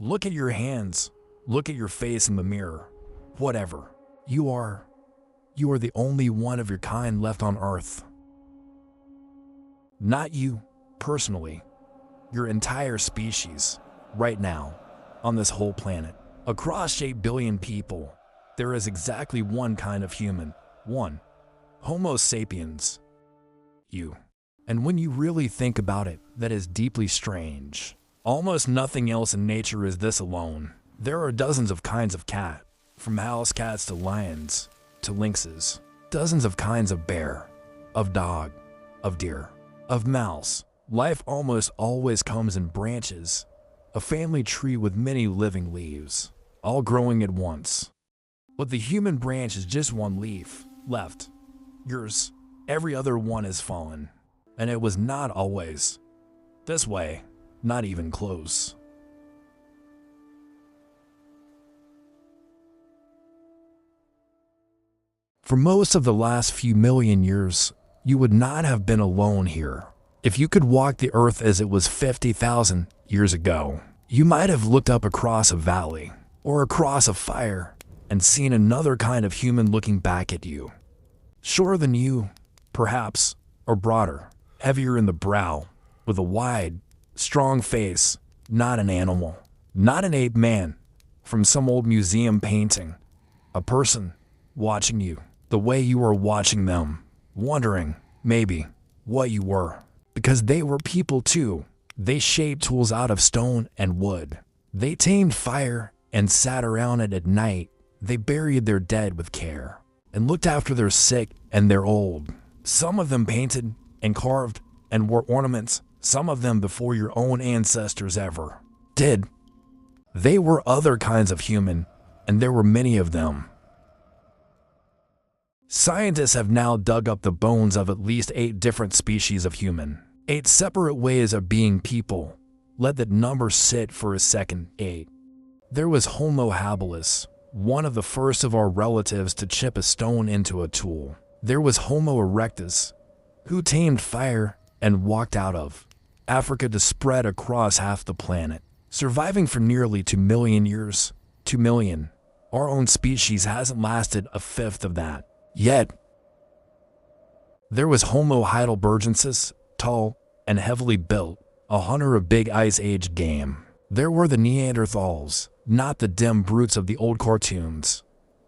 Look at your hands. Look at your face in the mirror. Whatever. You are the only one of your kind left on Earth. Not you, personally. Your entire species, right now, on this whole planet. Across 8 billion people, there is exactly one kind of human. One. Homo sapiens. You. And when you really think about it, that is deeply strange. Almost nothing else in nature is this alone. There are dozens of kinds of cat, from house cats to lions, to lynxes. Dozens of kinds of bear, of dog, of deer, of mouse. Life almost always comes in branches, a family tree with many living leaves, all growing at once. But the human branch is just one leaf, left. Yours, every other one has fallen. And it was not always this way, not even close. For most of the last few million years, you would not have been alone here. If you could walk the earth as it was 50,000 years ago, you might have looked up across a valley or across a fire and seen another kind of human looking back at you. Shorter than you, perhaps, or broader, heavier in the brow, with a wide, strong face, not an animal, not an ape man, from some old museum painting. A person watching you, the way you were watching them, wondering, maybe, what you were. Because they were people too. They shaped tools out of stone and wood. They tamed fire and sat around it at night. They buried their dead with care and looked after their sick and their old. Some of them painted and carved and wore ornaments, some of them before your own ancestors ever did. They were other kinds of human, and there were many of them. Scientists have now dug up the bones of at least 8 different species of human. 8 separate ways of being people. Let that number sit for a second. 8. There was Homo habilis, one of the first of our relatives to chip a stone into a tool. There was Homo erectus, who tamed fire and walked out of Africa to spread across half the planet, surviving for nearly 2 million years. 2 million. Our own species hasn't lasted a fifth of that. Yet, there was Homo heidelbergensis, tall and heavily built, a hunter of big ice age game. There were the Neanderthals, not the dim brutes of the old cartoons,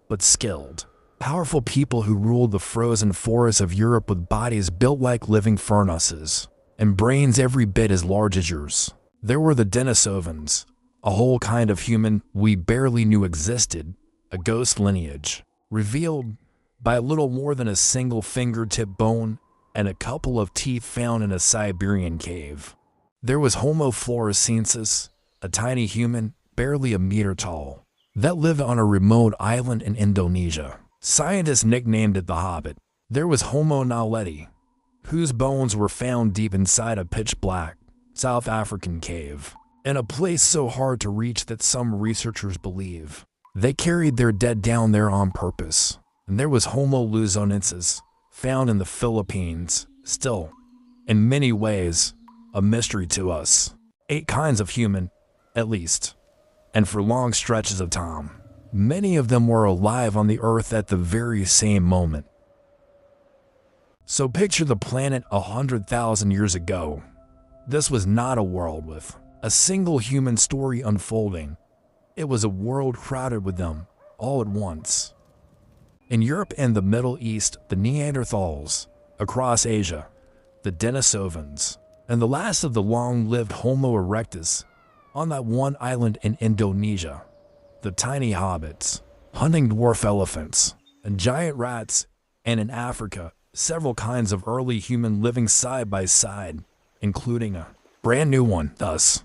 but skilled, powerful people who ruled the frozen forests of Europe with bodies built like living furnaces, and brains every bit as large as yours. There were the Denisovans, a whole kind of human we barely knew existed, a ghost lineage, revealed by a little more than a single fingertip bone and a couple of teeth found in a Siberian cave. There was Homo floresiensis, a tiny human, barely a meter tall, that lived on a remote island in Indonesia. Scientists nicknamed it the Hobbit. There was Homo naledi, whose bones were found deep inside a pitch-black South African cave, in a place so hard to reach that some researchers believe they carried their dead down there on purpose. And there was Homo luzonensis, found in the Philippines, still, in many ways, a mystery to us. 8 kinds of human, at least, and for long stretches of time. Many of them were alive on the Earth at the very same moment. So picture the planet 100,000 years ago. This was not a world with a single human story unfolding. It was a world crowded with them, all at once. In Europe and the Middle East, the Neanderthals. Across Asia, the Denisovans. And the last of the long-lived Homo erectus, on that one island in Indonesia, the tiny hobbits, hunting dwarf elephants, and giant rats, and in Africa, several kinds of early human living side by side, including a brand new one, thus.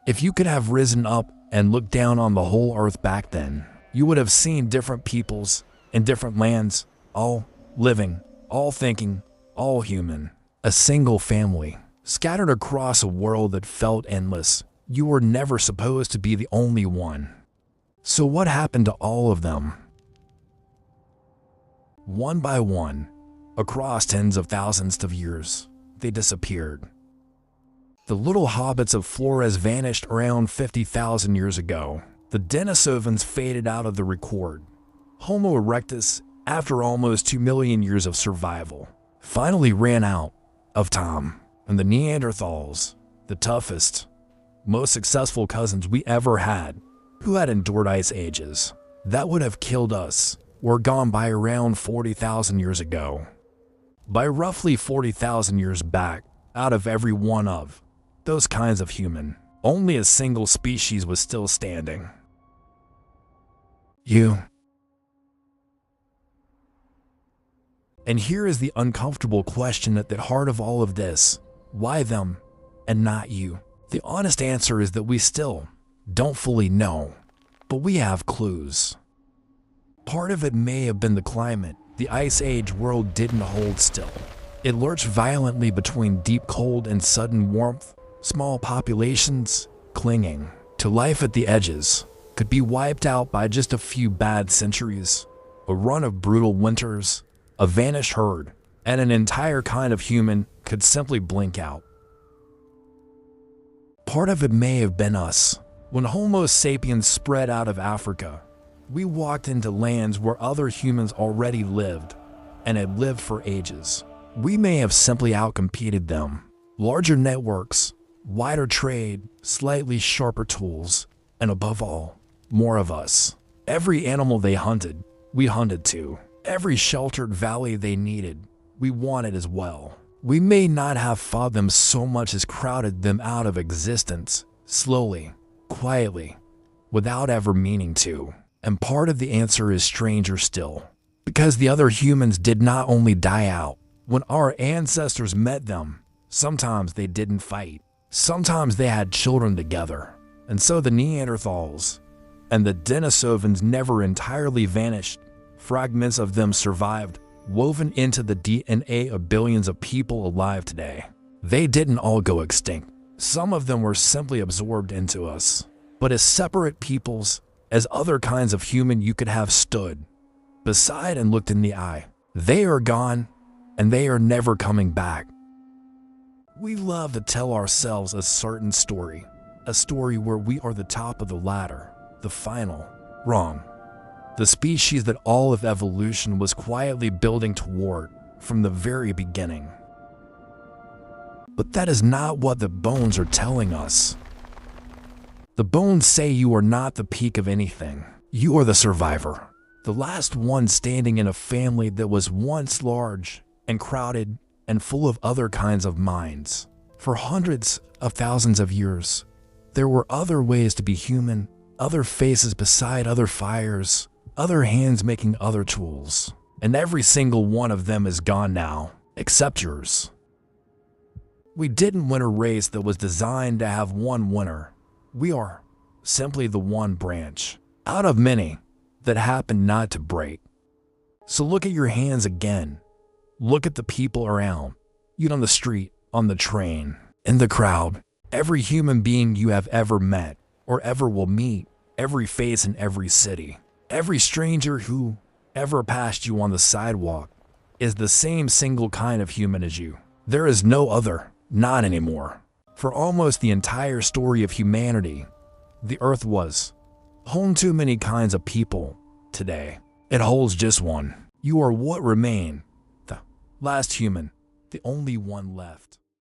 If you could have risen up and looked down on the whole earth back then, you would have seen different peoples in different lands, all living, all thinking, all human. A single family, scattered across a world that felt endless. You were never supposed to be the only one. So what happened to all of them? One by one, across tens of thousands of years, they disappeared. The little hobbits of Flores vanished around 50,000 years ago. The Denisovans faded out of the record. Homo erectus, after almost 2 million years of survival, finally ran out of time. And the Neanderthals, the toughest, most successful cousins we ever had, who had endured ice ages that would have killed us, were gone by around 40,000 years ago. By roughly 40,000 years back, out of every one of those kinds of human, only a single species was still standing. You. And here is the uncomfortable question at the heart of all of this. Why them and not you? The honest answer is that we still don't fully know, but we have clues. Part of it may have been the climate. The Ice Age world didn't hold still. It lurched violently between deep cold and sudden warmth. Small populations, clinging to life at the edges, could be wiped out by just a few bad centuries, a run of brutal winters, a vanished herd, and an entire kind of human could simply blink out. Part of it may have been us. When Homo sapiens spread out of Africa, we walked into lands where other humans already lived and had lived for ages. We may have simply outcompeted them. Larger networks, wider trade, slightly sharper tools, and above all, more of us. Every animal they hunted, we hunted too. Every sheltered valley they needed, we wanted as well. We may not have fought them so much as crowded them out of existence, slowly, quietly, without ever meaning to. And part of the answer is stranger still, because the other humans did not only die out. When our ancestors met them, sometimes they didn't fight. Sometimes they had children together. And so the Neanderthals and the Denisovans never entirely vanished. Fragments of them survived, woven into the DNA of billions of people alive today. They didn't all go extinct. Some of them were simply absorbed into us. But as separate peoples, as other kinds of human you could have stood beside and looked in the eye, they are gone, and they are never coming back. We love to tell ourselves a certain story, a story where we are the top of the ladder, the final. Wrong. The species that all of evolution was quietly building toward from the very beginning. But that is not what the bones are telling us. The bones say you are not the peak of anything. You are the survivor, the last one standing in a family that was once large and crowded and full of other kinds of minds. For hundreds of thousands of years, there were other ways to be human, other faces beside other fires, other hands making other tools. And every single one of them is gone now, except yours. We didn't win a race that was designed to have one winner. We are simply the one branch, out of many, that happened not to break. So look at your hands again. Look at the people around you, on the street, on the train, in the crowd. Every human being you have ever met or ever will meet, every face in every city, every stranger who ever passed you on the sidewalk is the same single kind of human as you. There is no other, not anymore. For almost the entire story of humanity, the earth was home to many kinds of people. Today, it holds just one. You are what remained. Last human, the only one left.